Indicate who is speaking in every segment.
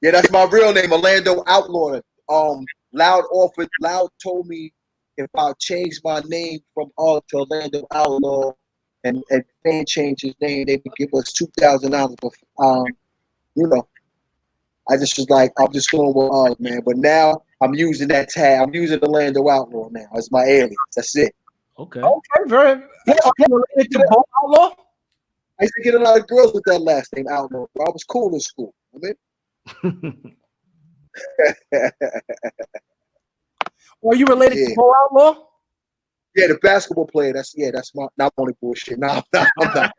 Speaker 1: Yeah, that's my real name, Orlando Outlaw. Loud told me if I change my name from to Orlando Outlaw and fan change his name, they would give us $2,000. But you know, I just was like, I'm just going with man. But now I'm using that tag. I'm using Orlando Outlaw now as my alias. That's it.
Speaker 2: Okay.
Speaker 3: Okay, very.
Speaker 1: Yeah,
Speaker 3: Related to Bo Outlaw?
Speaker 1: I used to get a lot of girls with that last name, Outlaw. Bro. I was cool in school. I mean,
Speaker 3: Are you related to Bo Outlaw?
Speaker 1: Yeah, the basketball player. That's my not only bullshit. Nah, I'm not.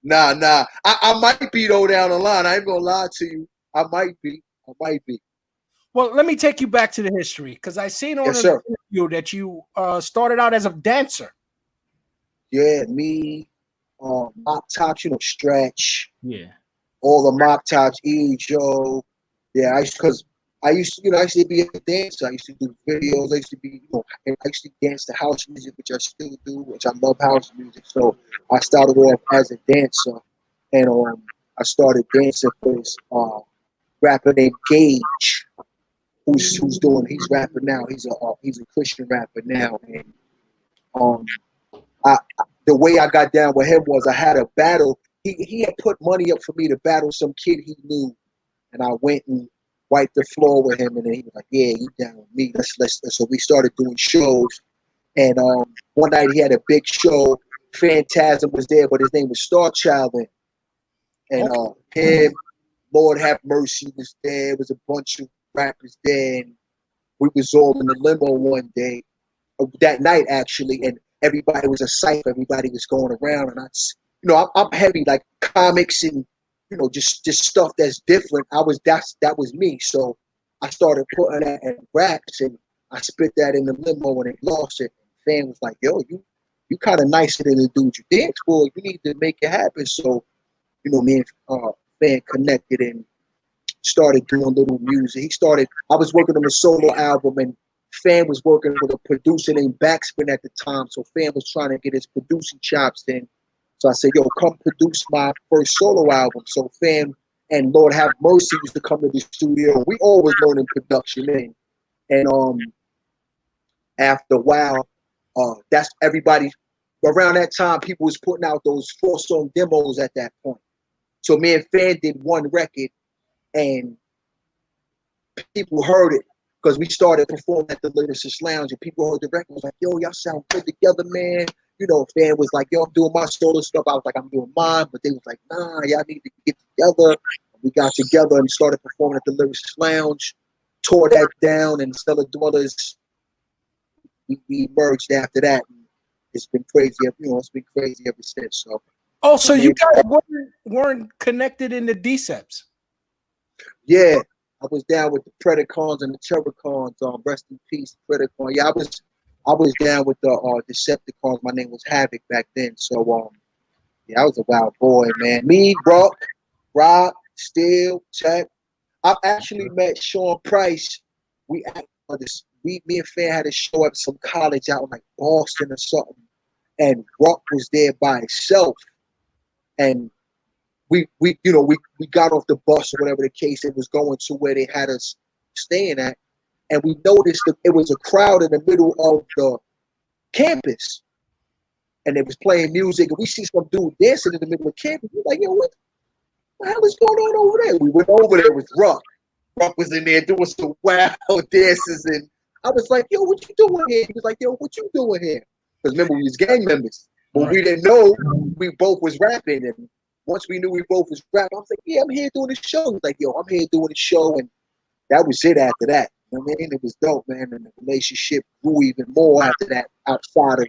Speaker 1: Nah. I might be though down the line. I ain't gonna lie to you. I might be.
Speaker 3: Well, let me take you back to the history because I seen on an interview that you started out as a dancer.
Speaker 1: Yeah, me, Mop Tops, Stretch.
Speaker 2: Yeah.
Speaker 1: All the Mop Tops, Joe. Yeah, I used to be a dancer. I used to do videos. I used to be, I used to dance to house music, which I still do, which I love house music. So I started off as a dancer, and I started dancing for this rapper named Gage, he's rapping now. He's a Christian rapper now, and the way I got down with him was I had a battle. He had put money up for me to battle some kid he knew, and I went and wiped the floor with him, and then he was like, "Yeah, you down with me? Let's." So we started doing shows, and one night he had a big show. Phantasm was there, but his name was Star Child then, and him, Lord Have Mercy was there. It was a bunch of rappers there, and we was all in the limo one day, that night actually, and everybody was a cipher. Everybody was going around, and I'm heavy like comics and just stuff that's different. That was me. So I started putting that in raps, and I spit that in the limo, and they lost it. And fan was like, "Yo, you kind of nicer than the dude you dance for. You need to make it happen." So me and fan connected and started doing little music. I was working on a solo album, and Fan was working with a producer named Backspin at the time. So Fan was trying to get his producing chops in. So I said, "Yo, come produce my first solo album." So Fan and Lord Have Mercy used to come to the studio. We always learning production in. And after a while, that's everybody around that time, people was putting out those 4-song demos at that point. So me and Fan did one record, and people heard it because we started performing at the Lyricist Lounge, and people heard the record, was like, "Yo, y'all sound good together, man." Fan was like, "Yo, I'm doing my solo stuff." I was like, "I'm doing mine," but they was like, "Nah, y'all need to get together." We got together and started performing at the Lyricist Lounge, tore that down, and Cella Dwellas, we merged after that. And it's been crazy, it's been crazy ever since.
Speaker 3: So you guys weren't connected in the Deceps?
Speaker 1: Yeah, I was down with the Predacons and the Terracons. Rest in peace, Predacon. Yeah, I was down with the Decepticons. My name was Havoc back then. So yeah, I was a wild boy, man. Me, Rob, Steel, Tech. I've actually met Sean Price. Me and Fan had a show at some college out in like Boston or something, and Rock was there by himself, and we got off the bus or whatever the case. It was going to where they had us staying at, and we noticed that it was a crowd in the middle of the campus, and they was playing music, and we see some dude dancing in the middle of campus. We're like, "Yo, what the hell is going on over there?" We went over there with Rock. Rock was in there doing some wild dances, and I was like, "Yo, what you doing here?" He was like, "Yo, what you doing here?" Because remember, we was gang members, but we didn't know we both was rapping. And once we knew we both was rapping, I was like, "Yeah, I'm here doing a show." He was like, "Yo, I'm here doing a show," and that was it after that. You know what I mean? It was dope, man, and the relationship grew even more after that. Outside of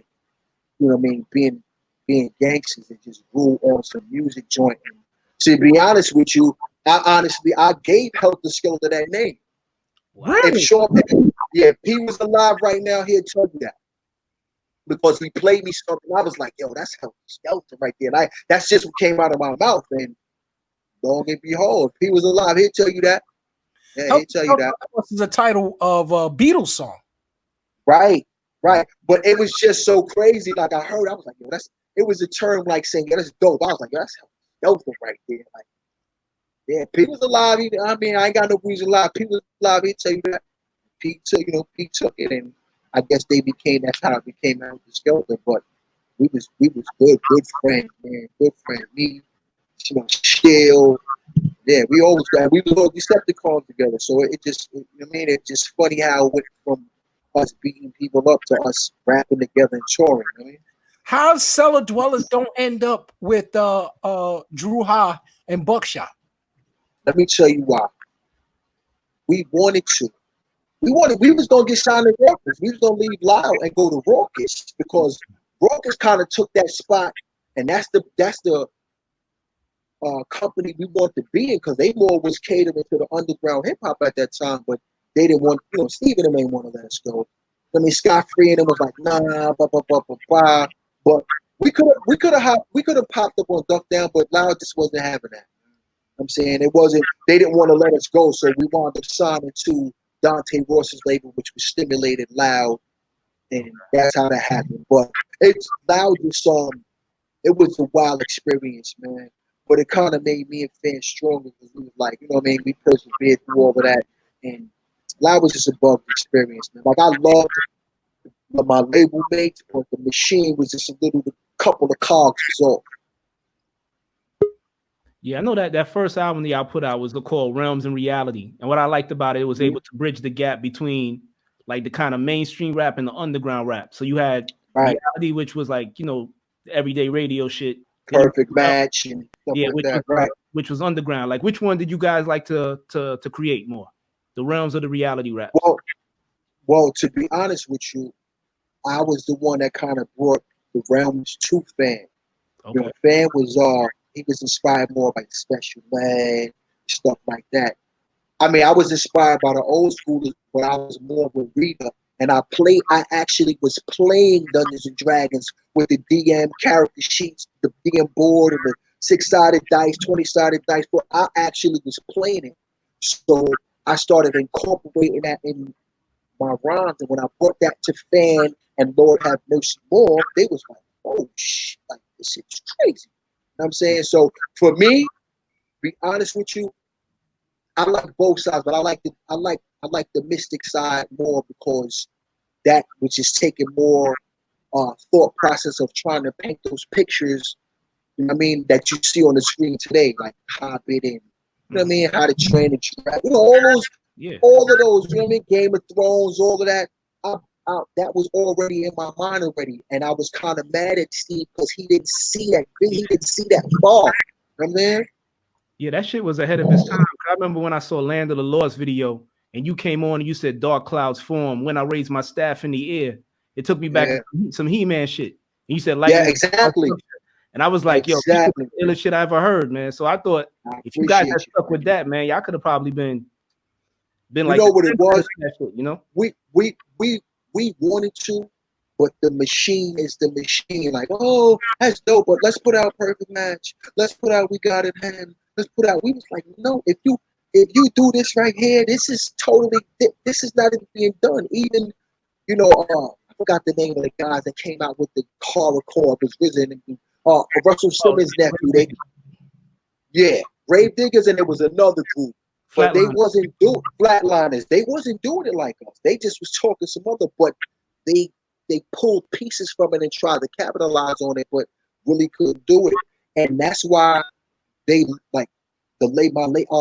Speaker 1: being gangsters, it just grew on some music joint. And to be honest with you, I gave Heltah Skeltah that name.
Speaker 3: Really?
Speaker 1: If he was alive right now, he'd tell you that. Because he played me something, I was like, "Yo, that's Heltah Skeltah right there." And that's just what came out of my mouth. And lo and behold, if he was alive, he'd tell you that. Yeah, he'd tell you that.
Speaker 3: This is a title of a Beatles song.
Speaker 1: Right. But it was just so crazy. Like I heard, I was like, "Yo, it was a term like saying, yeah, that's dope." I was like, "Yo, that's Heltah Skeltah right there." Like, Yeah, people's alive. I mean, I ain't got no reason to lie. People's alive. He tell you that. Pete took it, and I guess they became. That's how it became out the Skeltah. But we was good friends, man. Good friends. Me, Shield. Yeah, we always got. We were all Decepticons together. So it just, you know what I mean, it's just funny how it went from us beating people up to us rapping together and touring. You know what I mean?
Speaker 3: How Cella Dwellas don't end up with Drew Ha and Buckshot?
Speaker 1: Let me tell you why. We wanted to. We was gonna get signed to Raucous. We was gonna leave Loud and go to Raucous because Raucous kind of took that spot, and that's the company we want to be in because they more was catering to the underground hip hop at that time, but they didn't want, Steve and them ain't want to let us go. I mean, Scott Free and them was like, nah, blah blah blah blah blah. But we could have popped up on Duck Down, but Loud just wasn't having that. I'm saying they didn't want to let us go, so we wound up signing to Dante Ross's label, which was Stimulated Loud, and that's how that happened. But it's Loud just it was a wild experience, man. But it kind of made me and fans stronger because we was like, you know what I mean, we persevered through all of that, and Loud was just above the experience, man. Like I loved my label mates, but the machine was just a couple of cogs was off.
Speaker 2: Yeah, I know that first album that y'all put out was called Realms and Reality. And what I liked about it was able to bridge the gap between like the kind of mainstream rap and the underground rap. So you had Reality, which was like, everyday radio shit.
Speaker 1: Perfect Match and stuff like that.
Speaker 2: Which was underground. Like which one did you guys like to create more? The Realms or the Reality rap?
Speaker 1: Well, to be honest with you, I was the one that kind of brought the Realms to Fan. Okay. Fan was he was inspired more by Special Ed, stuff like that. I mean, I was inspired by the old schoolers, but I was more of a reader. And I actually was playing Dungeons and Dragons with the DM character sheets, the DM board, and the 6-sided dice, 20-sided dice. But I actually was playing it. So I started incorporating that in my rhymes. And when I brought that to Fan and Lord Have Mercy More, they was like, oh, shit, like, this shit's crazy. You know what I'm saying? So for me, be honest with you, I like both sides, but I like the mystic side more because that was just taking more thought process of trying to paint those pictures, you know what I mean, that you see on the screen today, like Hobbit and you know what I mean, How to Train a Dragon, all of those, you know what I mean, Game of Thrones, all of that. That was already in my mind already, and I was kind of mad at Steve because he didn't see that. He didn't see that far. You know what I mean?
Speaker 2: Yeah, that shit was ahead of his time. I remember when I saw Land of the Lost video, and you came on and you said Dark Clouds form when I raised my staff in the air. It took me back to some He-Man shit. And you said like
Speaker 1: exactly.
Speaker 2: And I was like, yo, the illest shit I ever heard, man. So I thought if you guys had stuck with that, man, y'all could have probably been like,
Speaker 1: you know what it was?
Speaker 2: Shit, you know?
Speaker 1: We wanted to, but the machine is the machine. Like, oh, that's dope, but let's put out Perfect Match. Let's put out We Got It Hand. Let's put out. We was like, no, if you do this right here, this is not even being done. Even, I forgot the name of the guys that came out with the horrorcore, was Risen, and Russell Simmons' nephew. Grave Diggers, and it was another group. But they wasn't doing Flatliners. They wasn't doing it like us. They just was talking some other, but they pulled pieces from it and tried to capitalize on it, but really couldn't do it. And that's why they like our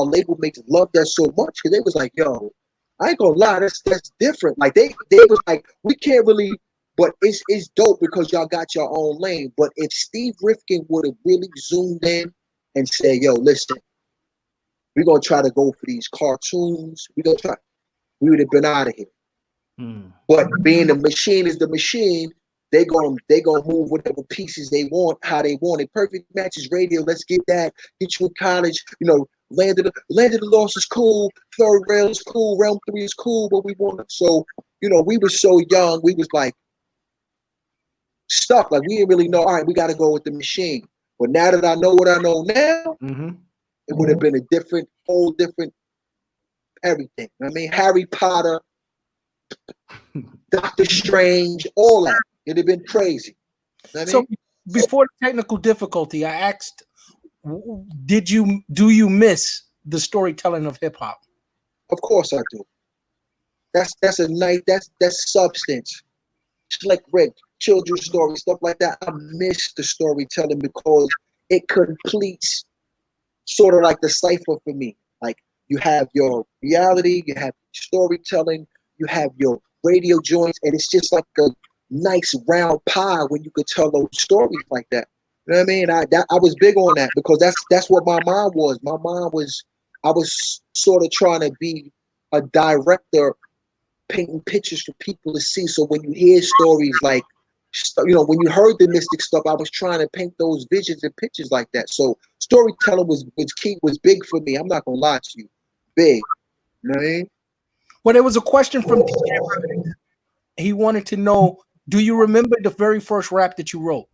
Speaker 1: label mates loved that so much because they was like, yo, I ain't gonna lie, that's different. Like they was like, we can't really, but it's dope because y'all got your own lane. But if Steve Rifkin would have really zoomed in and said, yo, listen, we're gonna try to go for these cartoons. We would have been out of here. But being the machine is the machine, they gonna move whatever pieces they want, how they want it. Perfect Matches radio. Let's get that. Get you in college. Land of the Lost is cool. Third Rail is cool. Realm 3 is cool. But we want it. So we were so young. We was like stuck. Like we didn't really know. All right, we got to go with the machine. But now that I know what I know now. It would have been a whole different everything. I mean, Harry Potter, Doctor Strange, all that. It'd have been crazy.
Speaker 3: So before the technical difficulty, I asked, do you miss the storytelling of hip hop?
Speaker 1: Of course I do. That's a nice, that's substance. Slick Rick, children's stories, stuff like that. I miss the storytelling because it completes sort of like the cipher for me. Like you have your reality, you have storytelling, you have your radio joints, and it's just like a nice round pie when you could tell those stories like that. You know what I mean? I was big on that because that's what my mom was. My mom was, I was sort of trying to be a director, painting pictures for people to see. So when you hear stories like, when you heard the mystic stuff, I was trying to paint those visions and pictures like that. So storytelling was key, was big for me. I'm not gonna lie to you, big. You know what I mean?
Speaker 3: Well, there was a question from DJ. He wanted to know, do you remember the very first rap that you wrote?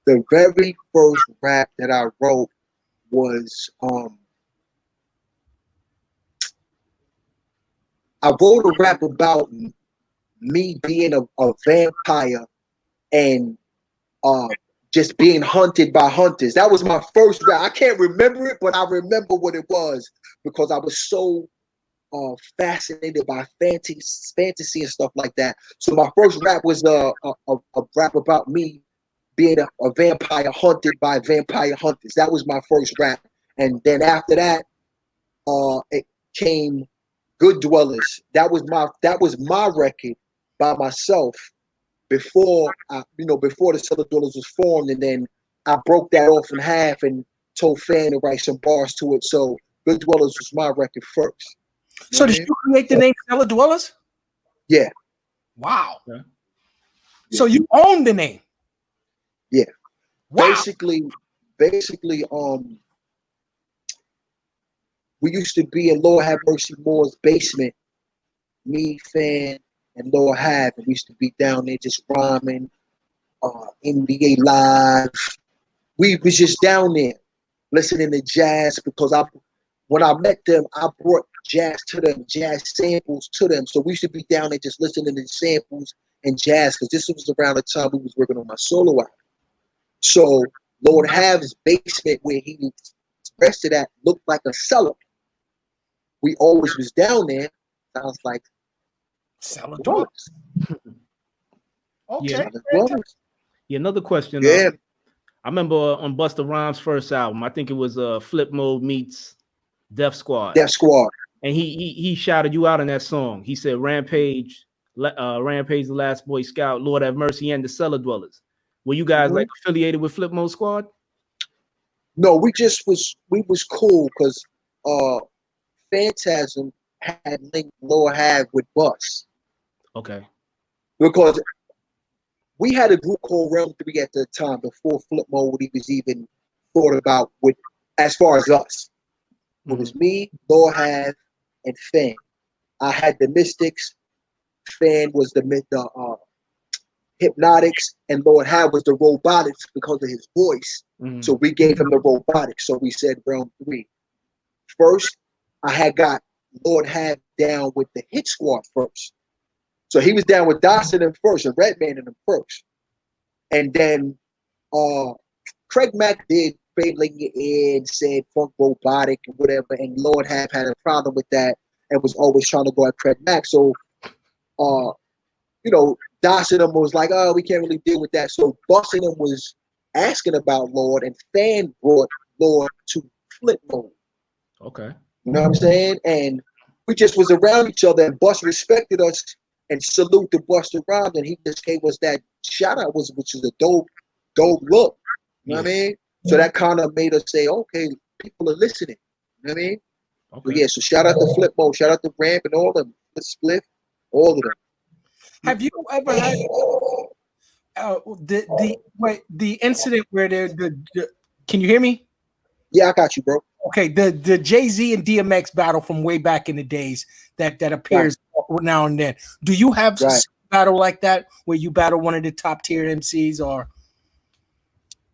Speaker 1: The very first rap that I wrote was I wrote a rap about me being a vampire and just being hunted by hunters. That was my first rap. I can't remember it, but I remember what it was because I was so fascinated by fantasy and stuff like that. So my first rap was a rap about me being a vampire hunted by vampire hunters. That was my first rap. And then after that, it came Good Dwellers. That was my record by myself before before the Cella Dwellas was formed, and then I broke that off in half and told Fan to write some bars to it. So Good Dwellers was my record first.
Speaker 3: So did you create the name Cella Dwellas?
Speaker 1: Yeah.
Speaker 3: Wow.
Speaker 2: Yeah.
Speaker 3: So you own the name?
Speaker 1: Yeah.
Speaker 3: Wow.
Speaker 1: Basically, we used to be in Lord Have Mercy Moore's basement, me, Fan, and Lord Have, and we used to be down there just rhyming, NBA Live. We was just down there listening to jazz because when I met them, I brought jazz to them, jazz samples to them. So we used to be down there just listening to samples and jazz because this was around the time we was working on my solo album. So Lord Have's basement where he rested at looked like a cellar. We always was down there. Sounds like
Speaker 3: Cella Dwellas.
Speaker 2: Okay. Yeah, another question.
Speaker 1: Yeah.
Speaker 2: I remember on Busta Rhymes' first album, I think it was Flipmode meets Def Squad.
Speaker 1: Def Squad.
Speaker 2: And he shouted you out in that song. He said Rampage, the Last Boy Scout, Lord Have Mercy, and the Cella Dwellas. Were you guys like affiliated with Flipmode Squad?
Speaker 1: No, we was cool because Phantasm had linked Lord Have with Bus.
Speaker 2: Okay.
Speaker 1: Because we had a group called Realm 3 at the time before Flipmode was even thought about with as far as us. It was me, Lord Have, and Fan. I had the Mystics. Fan was the Hypnotics, and Lord Have was the Robotics because of his voice. So we gave him the Robotics. So we said Realm 3. First, I had got Lord Have down with the Hit Squad first. So he was down with Dawson and first, and Redman and them first. And then Craig Mack did Fading Your Ear and said Funk Robotic and whatever, and Lord Have had a problem with that and was always trying to go at Craig Mack. So Dawson was like, oh, we can't really deal with that. So Bussin' was asking about Lord, and Fan brought Lord to Flipmode.
Speaker 2: Okay.
Speaker 1: You know what I'm saying? And we just was around each other, and Bus respected us and salute to Busta Rhymes, and he just gave us that shout out, which is a dope look. You know what I mean? So that kind of made us say, okay, people are listening. You know what I mean? Okay. So shout out to Flipmode, shout out to Ramp and all of them, the Split, all of them.
Speaker 3: Have you ever had the incident where can you hear me?
Speaker 1: Yeah, I got you, bro.
Speaker 3: Okay, the JayZ and DMX battle from way back in the days that appears now and then. Do you have a battle like that where you battle one of the top tier MCs or?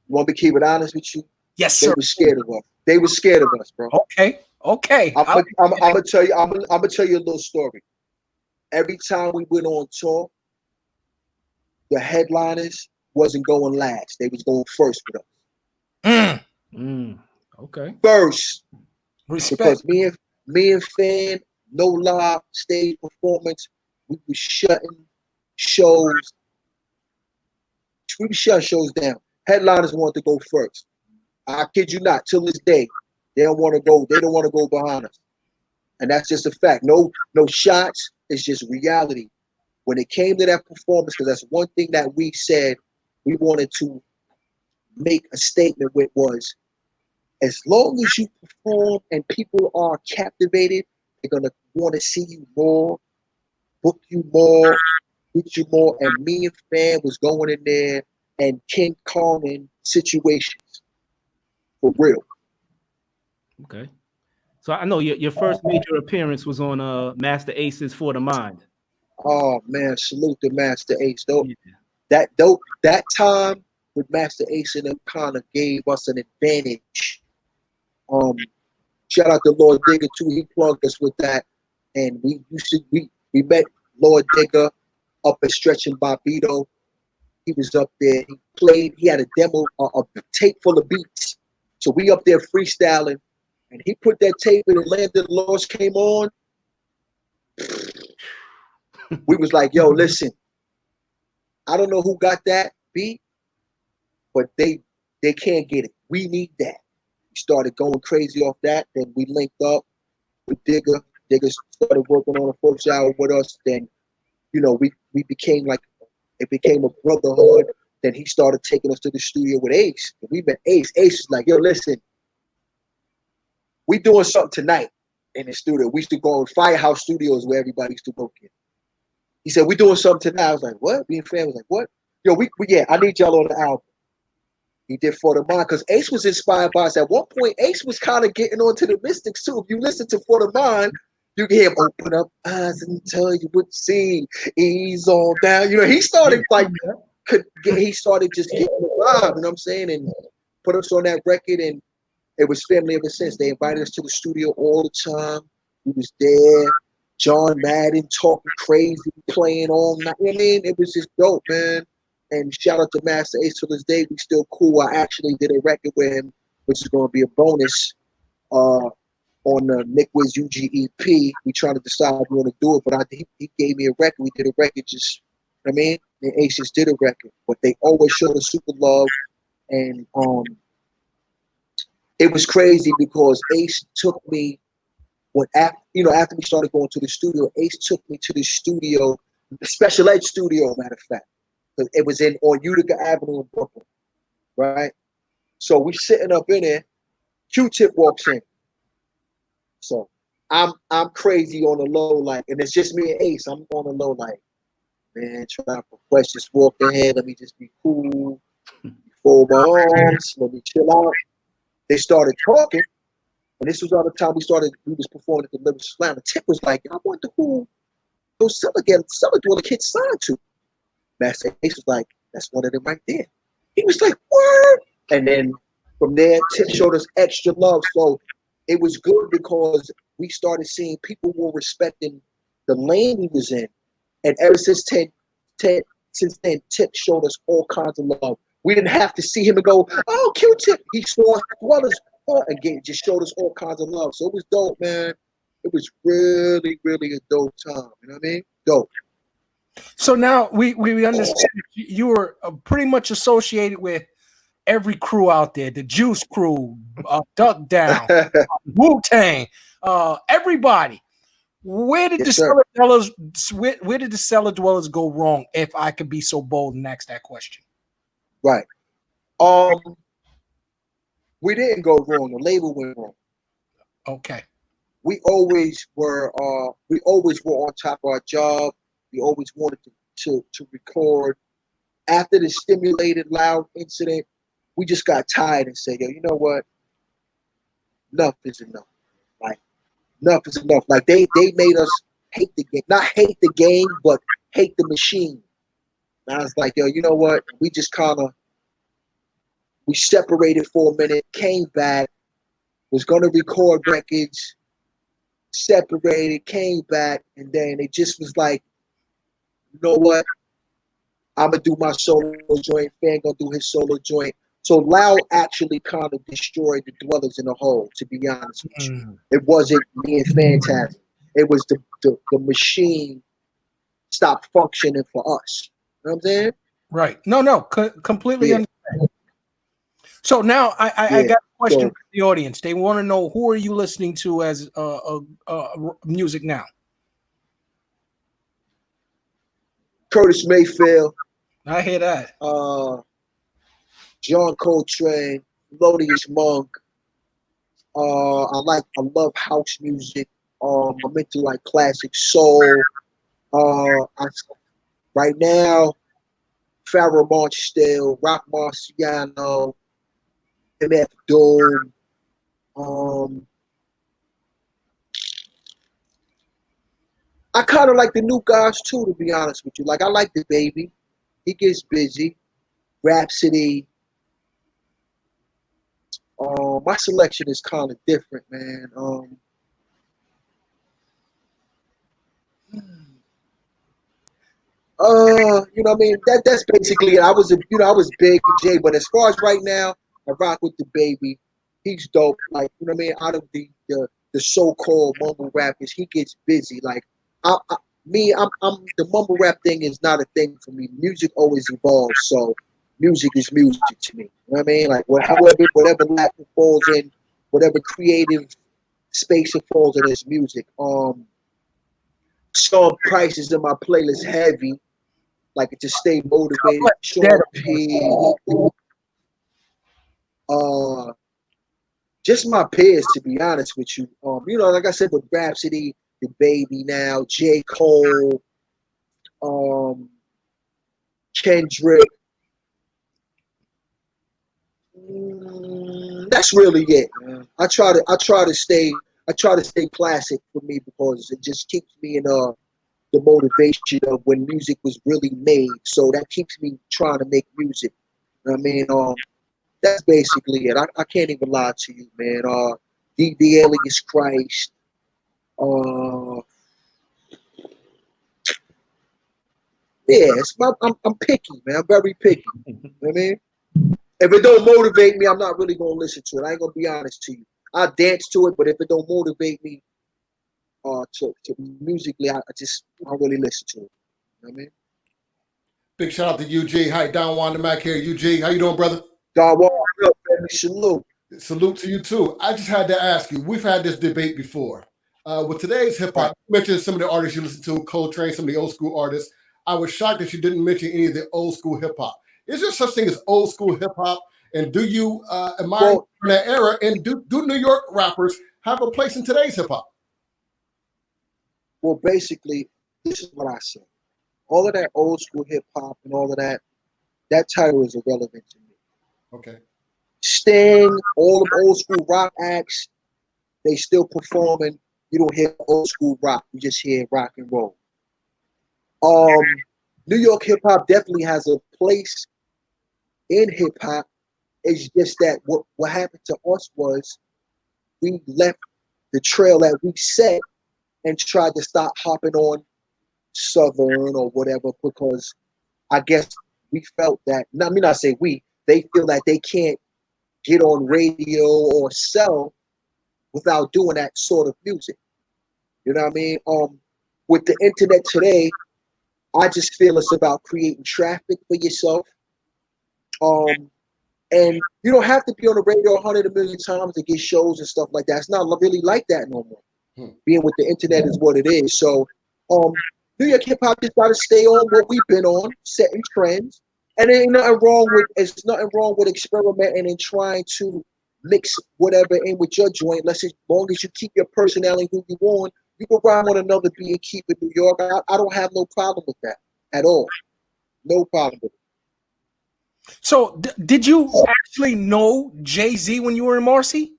Speaker 1: You want me to keep it honest with you?
Speaker 3: Yes, sir.
Speaker 1: They were scared of us. They were scared of us, bro.
Speaker 3: Okay.
Speaker 1: I'm gonna tell you. I'm gonna tell you a little story. Every time we went on tour, the headliners wasn't going last. They was going first with us.
Speaker 2: Okay.
Speaker 1: First.
Speaker 3: Respect.
Speaker 1: Because me and Fan, no live stage performance, we were shutting shows. We were shutting shows down. Headliners wanted to go first. I kid you not, till this day, they don't want to go. They don't want to go behind us, and that's just a fact. No shots. It's just reality. When it came to that performance, because that's one thing that we said we wanted to make a statement with was, as long as you perform and people are captivated, they're gonna want to see you more, book you more, get you more. And me and Fan was going in there and King Kong situations for real.
Speaker 2: Okay. So I know your first major appearance was on Master Ace's For the Mind.
Speaker 1: Oh man, salute to Master Ace. Though
Speaker 2: Yeah.
Speaker 1: that time with Master Ace and them kind of gave us an advantage. Shout out to Lord Digger too. He plugged us with that, and we met Lord Digger up at Stretching Bobito. He was up there. He played. He had a demo, a tape full of beats. So we up there freestyling, and he put that tape in. And Land of the Lost came on. We was like, "Yo, listen. I don't know who got that beat, but they can't get it. We need that." We started going crazy off that. Then we linked up with Digger. Digger started working on the first hour with us. Then, we became like, it became a brotherhood. Then he started taking us to the studio with Ace. And we met Ace. Ace is like, "Yo, listen, we doing something tonight in the studio." We used to go to Firehouse Studios where everybody used to work in. He said, "We doing something tonight." I was like, "What?" Me and Fan was like, "What?" "Yo, yeah, I need y'all on the album." He did For the Mind because Ace was inspired by us. At one point, Ace was kind of getting on to the Mystics too. If you listen to For the Mind, you can hear him open up eyes and tell you what you see. Ease on down. He started he started just getting the vibe, you know what I'm saying? And put us on that record, and it was family ever since. They invited us to the studio all the time. We was there. John Madden talking crazy, playing all night. I mean, it was just dope, man. And shout out to Master Ace to this day. We still cool. I actually did a record with him, which is going to be a bonus on the Nick Wiz UGEP. We trying to decide if we want to do it, but he gave me a record. We did a record just, and Ace just did a record. But they always showed us super love. And it was crazy because Ace took me, after we started going to the studio, Ace took me to the studio, the Special Ed studio, matter of fact. It was on Utica Avenue in Brooklyn, right? So we sitting up in there. Q-Tip walks in. So I'm crazy on the low, like, and it's just me and Ace. I'm on the low, like, man, trying to questions, walk ahead. Let me just be cool. Fold my arms. Let me chill out. They started talking, and this was all the time we was performing at the Living Slam. The Tip was like, I wonder who those Cella Dwellas kids signed to. Master Ace was like, that's one of them right there. He was like, what? And then from there, Tip showed us extra love. So it was good because we started seeing people were respecting the lane he was in. And ever since then, Tip showed us all kinds of love. We didn't have to see him and go, oh, Q-Tip. He saw Dwellas again, just showed us all kinds of love. So it was dope, man. It was really, really a dope time. You know what I mean? Dope.
Speaker 3: So now we understand you were pretty much associated with every crew out there, the Juice Crew, Duck Down, Wu-Tang, everybody. Where did the Cella Dwellas go wrong, if I could be so bold and ask that question?
Speaker 1: Right. We didn't go wrong. The label went wrong.
Speaker 3: Okay.
Speaker 1: We always were on top of our job. We always wanted to record. After the Stimulated Loud incident, we just got tired and said, yo, you know what? Enough is enough. Like, enough is enough. Like, they made us hate the game. Not hate the game, but hate the machine. And I was like, yo, you know what? We just we separated for a minute, came back, was going to record records, separated, came back, and then it just was like, you know what? I'm going to do my solo joint. Fan going to do his solo joint. So Loud actually kind of destroyed the Dwellers in a whole, to be honest with you. It wasn't me and Phantasm. It was the machine stopped functioning for us. You know what I'm saying?
Speaker 3: Right. No, completely understand. So now I got a question from the audience. They want to know, who are you listening to as music now?
Speaker 1: Curtis Mayfield.
Speaker 3: I hear that.
Speaker 1: John Coltrane, Melodious Monk. I love house music. I'm into like classic soul. Right now, Pharoah Monch still, Rock Marciano, MF Doom. I kind of like the new guys too, to be honest with you. Like I like the Baby. He gets busy. Rhapsody. My selection is kind of different, man. You know what I mean? That's basically it. I was big Jay, but as far as right now, I rock with the Baby. He's dope. Like, you know what I mean? Out of the so-called mumble rappers, he gets busy. Like I'm the mumble rap thing is not a thing for me. Music always evolves, so music is music to me. You know what I mean? Like whatever rap it falls in, whatever creative space it falls in is music. Song prices in my playlist heavy, like to stay motivated. Sean P. Just my peers, to be honest with you. You know, like I said, with Rhapsody, the Baby now, J. Cole, Kendrick. That's really it, man. I try to stay classic for me because it just keeps me in the motivation of when music was really made. So that keeps me trying to make music. I mean, that's basically it. I can't even lie to you, man. The Alias Christ. I'm picky, man. I'm very picky. You know what I mean? If it don't motivate me, I'm not really gonna listen to it. I ain't gonna be honest to you. I dance to it, but if it don't motivate me, to musically, I don't really listen to it. You know what I mean?
Speaker 4: Big shout out to UG. Hi, Don Juan the Mac here. UG, how you doing, brother?
Speaker 1: Don Juan, what up, baby? Salute.
Speaker 4: Salute to you too. I just had to ask you. We've had this debate before. With today's hip hop, you mentioned some of the artists you listen to, Coltrane, some of the old school artists. I was shocked that you didn't mention any of the old school hip hop. Is there such thing as old school hip hop? And do you admire that era? And do New York rappers have a place in today's hip hop?
Speaker 1: Well, basically, this is what I say. All of that old school hip hop and all of that title is irrelevant to me.
Speaker 4: Okay.
Speaker 1: Sting, all of old school rock acts, they still performing. You don't hear old school rock. You just hear rock and roll. New York hip hop definitely has a place in hip hop. It's just that what happened to us was we left the trail that we set and tried to stop hopping on Southern or whatever, because I guess we felt that, I mean, I say they feel that they can't get on radio or sell without doing that sort of music. You know what I mean? With the internet today, I just feel it's about creating traffic for yourself. And you don't have to be on the radio 100 million times to get shows and stuff like that. It's not really like that no more. Being with the internet is what it is. So New York hip hop just gotta stay on what we've been on, setting trends. And there ain't nothing wrong with experimenting and trying to mix whatever in with your joint. As long as you keep your personality who you want, you can rhyme on another beat and keep it New York. I don't have no problem with that at all. No problem with it.
Speaker 3: So did you actually know JayZ when you were in Marcy?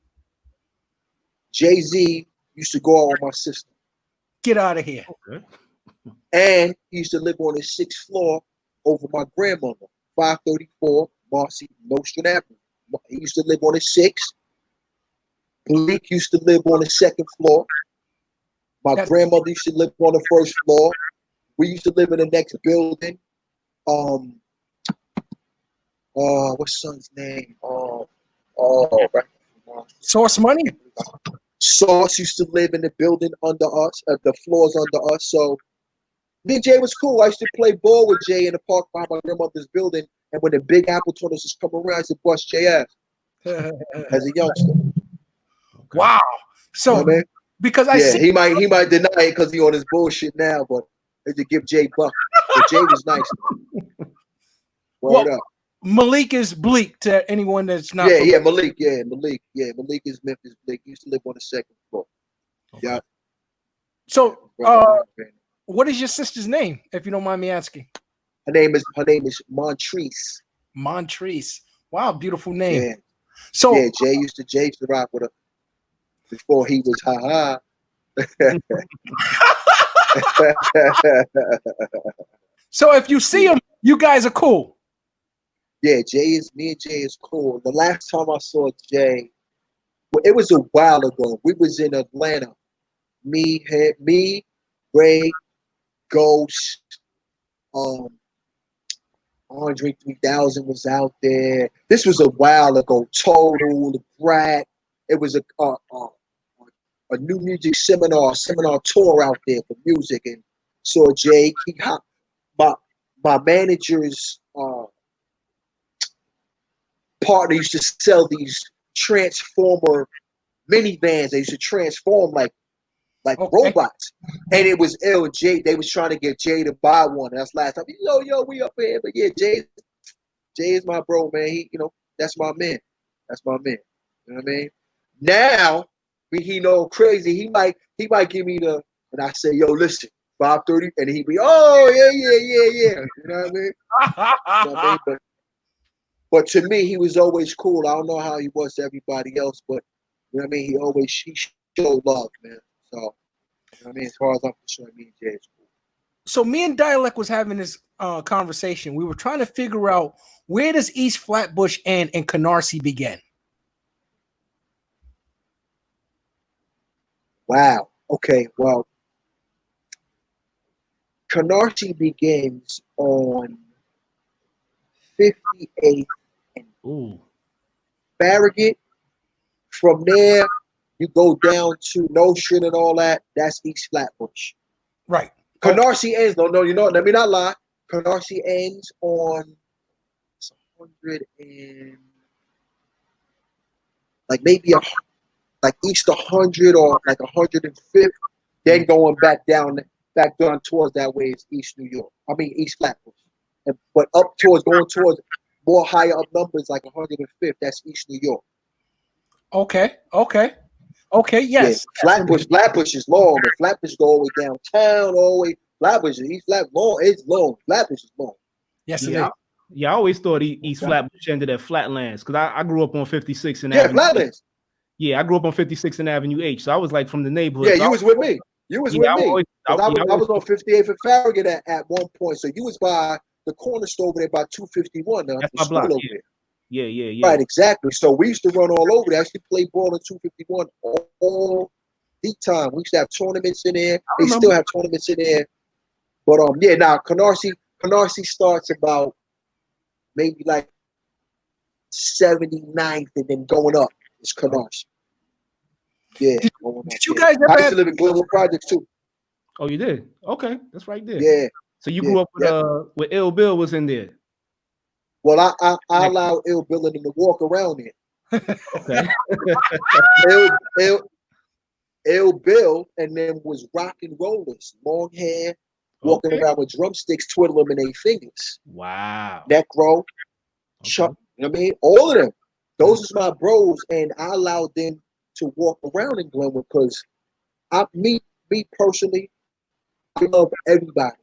Speaker 1: JayZ used to go out with my sister.
Speaker 3: Get out of here.
Speaker 2: Okay.
Speaker 1: And he used to live on the 6th floor over my grandmother, 534 Marcy Nostrand Avenue. He used to live on the 6th. Malik used to live on the 2nd floor. My grandmother used to live on the 1st floor. We used to live in the next building. What's son's name? Right.
Speaker 3: Source Money.
Speaker 1: Sauce used to live in the building under us, the floors under us. So me and Jay was cool. I used to play ball with Jay in the park behind my grandmother's building. And when the Big Apple tournaments was coming around, I used to bust Jay ass as a youngster.
Speaker 3: Wow. So
Speaker 1: you know what I mean?
Speaker 3: because I see
Speaker 1: he might deny it because he on his bullshit now, but they to give Jay buck. But Jay was nice. Word up.
Speaker 3: Malik is bleak to anyone that's not.
Speaker 1: Malik. Malik is Memphis Bleak. He used to live on the second floor. Okay. Yeah.
Speaker 3: So, what is your sister's name, if you don't mind me asking?
Speaker 1: Her name is Montrese.
Speaker 3: Montrese. Wow, beautiful name.
Speaker 1: Yeah.
Speaker 3: So
Speaker 1: Jay used to rock with her before he was ha.
Speaker 3: So if you see him, you guys are cool.
Speaker 1: Yeah, me and Jay is cool. The last time I saw Jay, it was a while ago. We was in Atlanta. Me, Ray, Ghost, Andre 3000 was out there. This was a while ago. Total, the Brat. It was a new music seminar tour out there for music, and saw Jay. My manager's partner used to sell these Transformer minivans. They used to transform like robots, and it was LJ. They was trying to get Jay to buy one. And that's last time. Yo, we up here, but yeah, Jay is my bro, man. He, that's my man. That's my man. You know what I mean? Now, he know crazy. He might give me and I say, yo, listen, 5:30, and he be, oh yeah. You know what I mean? You know what I mean? But to me, he was always cool. I don't know how he was to everybody else, but you know what I mean? He showed love, man. So, you know what I mean? As far as I'm concerned, me and Jay is cool.
Speaker 3: So me and Dialect was having this conversation. We were trying to figure out, where does East Flatbush end and Canarsie begin?
Speaker 1: Wow. Okay. Well, Canarsie begins on 58th and Farragut. From there, you go down to Notion and all that. That's East Flatbush.
Speaker 3: Right.
Speaker 1: Canarsie ends. No, let me not lie. Canarsie ends on 100 and maybe east 100 or 105th. Then going back down towards that way is East New York. I mean East Flatbush. But going towards more higher up numbers like 105th. That's East New York. Okay.
Speaker 3: Yes.
Speaker 1: Yeah, Flatbush is long. The Flatbush go all the way downtown, all the way. Flatbush is East Flat long. It's long. Flatbush is long.
Speaker 3: Yes, it is.
Speaker 2: Yeah, I always thought East Flatbush ended at Flatlands because I grew up on 56 and
Speaker 1: Avenue. Flatlands.
Speaker 2: Yeah, I grew up on 56 and Avenue H, so I was like from the neighborhood.
Speaker 1: Yeah, you was with me. I was on 58th and Farragut at one point. So you was by the corner store over there by 251.
Speaker 2: That's my block. Yeah.
Speaker 1: Right, exactly. So we used to run all over there. I used to play ball in 251 all the time. We used to have tournaments in there. They still have tournaments in there. But Canarsie starts about maybe 79th and then going up. It's Canarsie. Yeah.
Speaker 3: Did you guys ever
Speaker 1: I used to live in Glenwood Projects too.
Speaker 2: Oh, you did? Okay, that's right there.
Speaker 1: Yeah.
Speaker 2: So you grew up with Ill Bill was in there.
Speaker 1: Well, I allowed Ill Bill and him to walk around there.
Speaker 2: Okay.
Speaker 1: Ill Bill and them was rock and rollers, long hair, walking around with drumsticks, twiddling them in their fingers.
Speaker 2: Wow.
Speaker 1: Necro, Chuck, you know what I mean? All of them. Those is my bros, and I allowed them to walk around in Glenwood because me personally, I love everybody.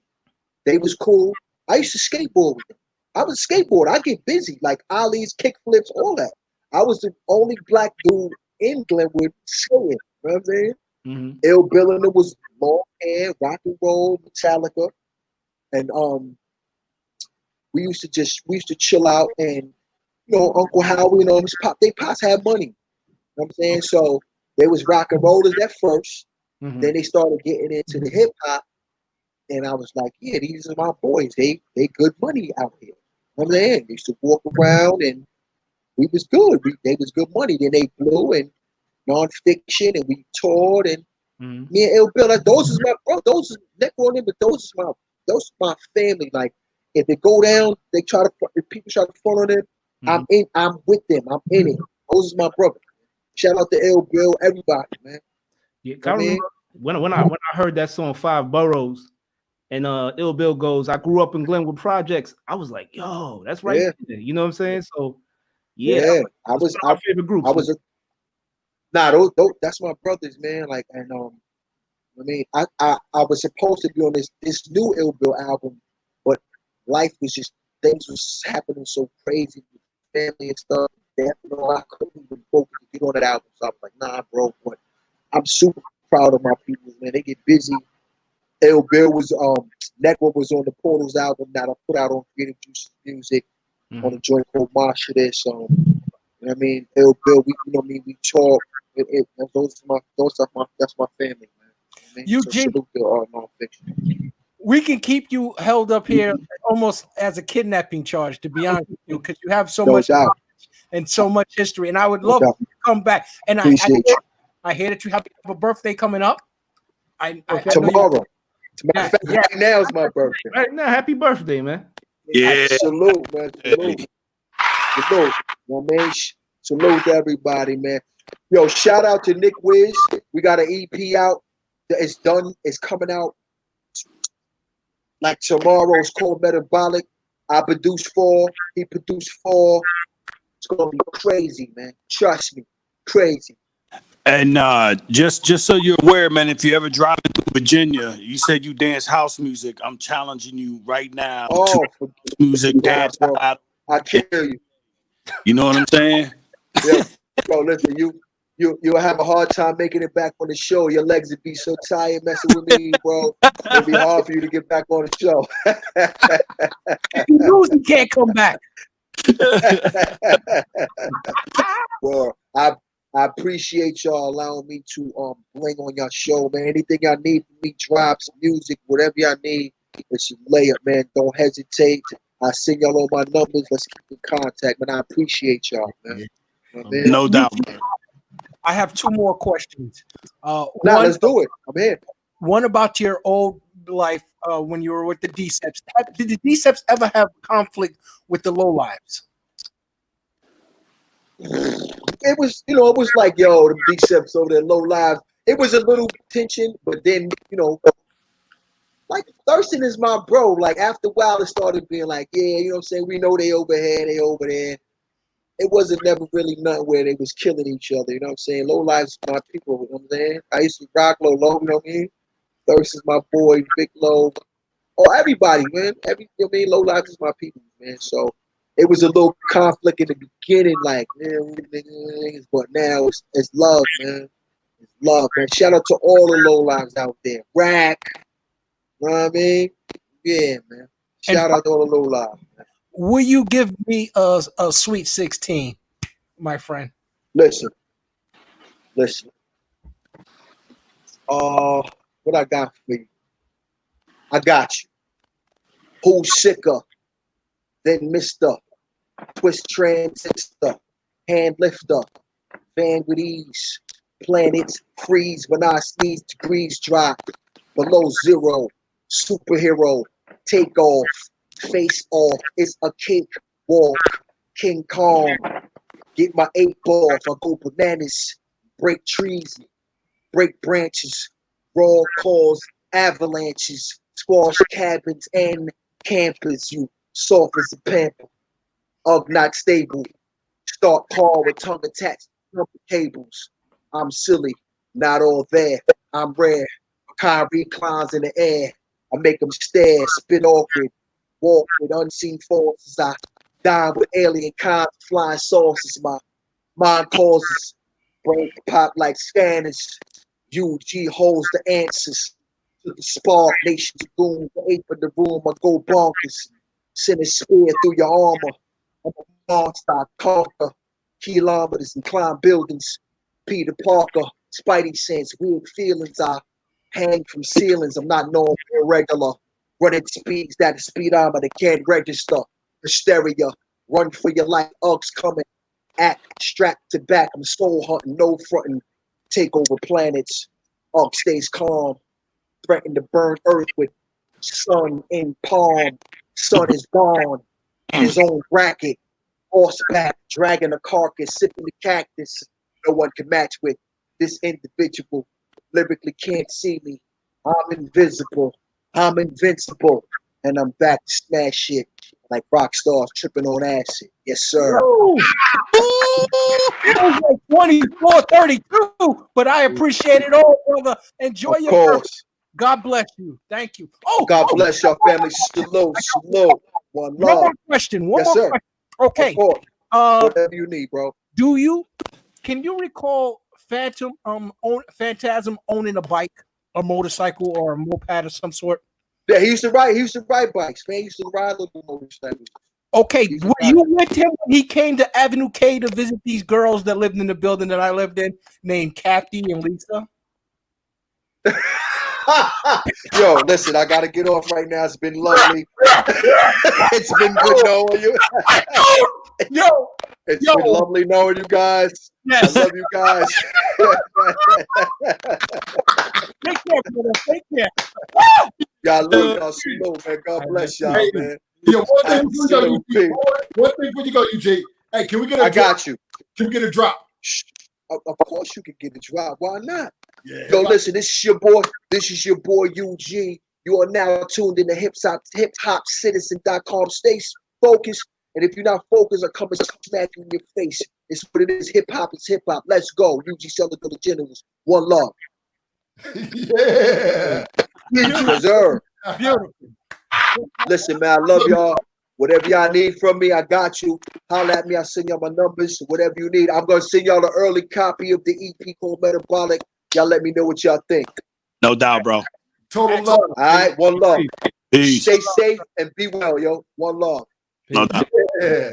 Speaker 1: They was cool. I used to skateboard with them. I was a skateboarder. I get busy, like ollies, kick flips, all that. I was the only black dude in Glenwood skating. You know what I'm saying?
Speaker 2: Mm-hmm.
Speaker 1: Ill Bill and it was long hair, rock and roll, Metallica, and we used to chill out, and Uncle Howie and his pop, they pops had money. You know what I'm saying? So they was rock and rollers at first.
Speaker 2: Mm-hmm.
Speaker 1: Then they started getting into the hip hop, and I was like, yeah, these are my boys. They good money out here. I'm saying they used to walk around and we was good. They was good money. Then they blew and non-fiction and we toured and me and Ill Bill. Like those is my bro. Those is neck on them, but those is my family. Like if they go down, they try to if people try to follow them. I'm with them. I'm in it. Those is my brother. Shout out to Ill Bill, everybody, man.
Speaker 2: Yeah, I remember when I heard that song Five Boroughs and Ill Bill goes, I grew up in Glenwood Projects. I was like, yo, that's right. Yeah. You know what I'm saying? So yeah,
Speaker 1: I was
Speaker 2: my favorite group.
Speaker 1: Those that's my brothers, man. Like and I mean, I was supposed to be on this new Ill Bill album, but life was just things was happening so crazy with family and stuff. That, I couldn't even focus to get on that album. So I was like, nah, bro. But I'm super proud of my people, man. They get busy. Ill Bill was Network was on the Portals album that I put out on Creative Juice Music on a joint called Masha this. You know what I mean? Ill Bill, we talk. That's my family, man.
Speaker 3: You, we can keep you held up here almost as a kidnapping charge, to be honest with you, because you have so much knowledge and so much history. And I would love to come back. And I hear that you have a birthday coming up.
Speaker 1: Tomorrow. Right now is my birthday.
Speaker 2: Right now, happy birthday, man.
Speaker 5: Yeah.
Speaker 1: Salute, man. Salute. Salute to everybody, man. Yo, shout out to Nick Wiz. We got an EP out. It's done. It's coming out like tomorrow. It's called Metabolic. I produced 4. He produced 4. It's gonna be crazy, man. Trust me, crazy.
Speaker 5: And just so you're aware, man, if you ever drive through Virginia, you said you dance house music. I'm challenging you right now to music dance.
Speaker 1: I kill you.
Speaker 5: You know what I'm saying?
Speaker 1: Yeah, bro. Listen, you'll have a hard time making it back on the show. Your legs would be so tired messing with me, bro. It'll be hard for you to get back on the show.
Speaker 3: If you lose, you can't come back.
Speaker 1: Well, I appreciate y'all allowing me to bling on your show, man. Anything y'all need from me, drops, music, whatever y'all need, it's a layup, man. Don't hesitate. I send y'all all my numbers. Let's keep in contact, man. I appreciate y'all, man.
Speaker 5: No doubt, bro.
Speaker 3: I have 2 more questions.
Speaker 1: Let's do it. I'm here.
Speaker 3: One about your old life when you were with the D-Seps. Did the D-Seps ever have conflict with the Lowlives?
Speaker 1: It was, it was like, yo, the D-Seps over there, Low Lives. It was a little tension, but then, like Thurston is my bro. Like after a while, it started being like, yeah, you know what I'm saying? We know they over here, they over there. It wasn't never really nothing where they was killing each other. You know what I'm saying? Low Lives are my people. You know what I'm saying? I used to rock Low, you know what I mean? Thirst is my boy, Big Low. Oh, everybody, man. Low Lives is my people, man. So it was a little conflict in the beginning, like, man, but now it's love, man. It's love, man. Shout out to all the Low Lives out there. Rack. You know what I mean? Yeah, man. Shout out to all the Low Lives, man.
Speaker 3: Will you give me a Sweet 16, my friend?
Speaker 1: Listen. What I got for you? I got you. Who's sicker than Mr. Twist Transistor, Hand Lifter, Fan with Ease, Planets Freeze when I sneeze, degrees drop, below zero, superhero, take off, face off, it's a cake walk, King Kong, get my 8 ball, I go bananas, break trees, break branches, raw calls, avalanches, squash cabins and campers, you soft as a pamper, not stable, start car with tongue attached to cables. I'm silly, not all there, I'm rare, Kyrie climbs in the air, I make them stare, spit awkward, walk with unseen forces, I dine with alien kinds, flying saucers, my mind causes, brain pop like scanners, UG holds the answers to the spark, nation's goon, the ape in the room, I go bonkers, send a spear through your armor, I'm a monster, I conquer kilometers and climb buildings, Peter Parker, Spidey sense, weird feelings, I hang from ceilings, I'm not normal, irregular, running speeds that the speedometer can't register, hysteria. Run for your life. Uggs coming. Act strapped to back. I'm soul hunting. No fronting. Take over planets. Ugg stays calm. Threaten to burn Earth with sun in palm. Sun is gone. In his own bracket. Horseback. Dragging a carcass. Sipping the cactus. No one can match with this individual. Lyrically can't see me. I'm invisible. I'm invincible. And I'm back to smash shit like rock stars tripping on acid. Yes, sir.
Speaker 3: It was like 24, 32, but I appreciate it all, brother. Enjoy your
Speaker 1: course.
Speaker 3: God bless you. Thank you. Oh,
Speaker 1: God bless your family. Salute, salute. One love.
Speaker 3: One more question.
Speaker 1: Yes, sir.
Speaker 3: Question. Okay.
Speaker 1: Whatever you need, bro.
Speaker 3: Can you recall Phantasm owning a bike, a motorcycle, or a moped of some sort?
Speaker 1: Yeah, he used to ride bikes, man. He used to ride little motorcycles.
Speaker 3: Okay, were you with him when he came to Avenue K to visit these girls that lived in the building that I lived in, named Kathy and Lisa?
Speaker 1: Yo, listen, I gotta get off right now. It's been lovely. It's been good knowing you. It's been lovely knowing you guys. Yes. I love you guys.
Speaker 3: Take care, brother. Take care.
Speaker 1: Y'all love y'all. Salute, man. God bless y'all, man.
Speaker 4: Yo, one thing before you go, UJ. Hey, can we get a drop?
Speaker 1: Got you.
Speaker 4: Can we get a drop?
Speaker 1: Of course you can get a drop. Why not? Yeah. Yo, listen, this is your boy. This is your boy UG. You are now tuned in to Hiphopcitizen.com. Stay focused. And if you're not focused, I'll come and smack you in your face. It's what it is. Hip hop is hip hop. Let's go. UG Cella Dwellas Generals. One love.
Speaker 4: Yeah.
Speaker 1: Deserve.
Speaker 3: Beautiful.
Speaker 1: Listen, man, I love y'all. Whatever y'all need from me, I got you. Holler at me. I'll send y'all my numbers. Whatever you need. I'm going to send y'all an early copy of the EP called Metabolic. Y'all let me know what y'all think.
Speaker 5: No doubt, bro.
Speaker 4: Total love.
Speaker 1: All right. One love.
Speaker 5: Peace.
Speaker 1: Stay safe and be well, yo. One love.
Speaker 5: No doubt.
Speaker 4: Yeah.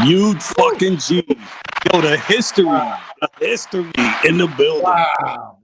Speaker 5: You fucking G. Yo, the history in the building.
Speaker 4: Wow.